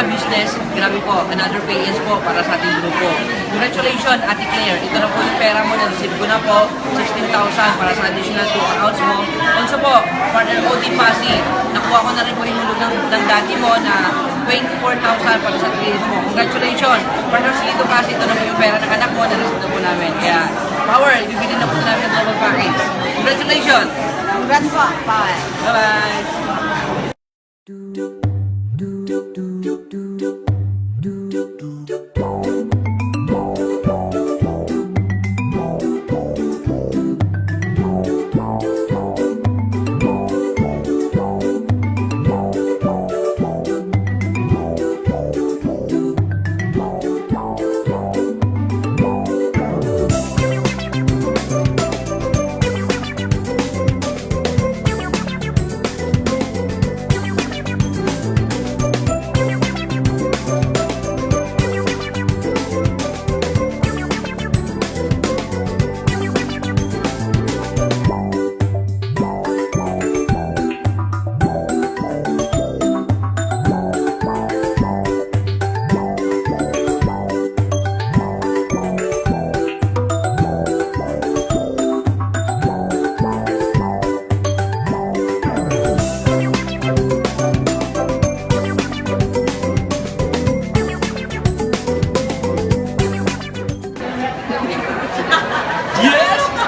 ka-business, grabe po, another payings po para sa ating grupo. Congratulations, Ate Claire. Ito na po yung pera mo, na-receive ko na po, 16,000 para sa additional 2 accounts mo. Also po, partner OD Pasi, nakuha ko na rin po yung hulog ng dati mo na 24,000 para sa clients mo. Congratulations! Partner Silito Pasi, ito na po yung pera ng anak mo, na-receive na po namin. Kaya, Power, ibibigyan na po namin ang global package. Congratulations! Congrats po, Power. Bye-bye!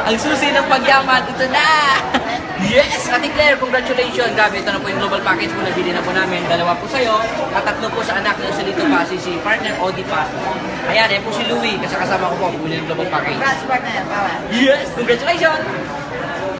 Ang susi ng pagyaman, ito na! Yes! Ate Claire, congratulations! Grabe, ito na po yung global package po na bili na po namin. Dalawa po sa'yo, at tatlo po sa anak ng Silito Pasi, si partner Odi Pasi. Ayan, po si Louie, kasi kasama ko po ang buli ng global package. Congrats, partner, Power. Yes! Congratulations!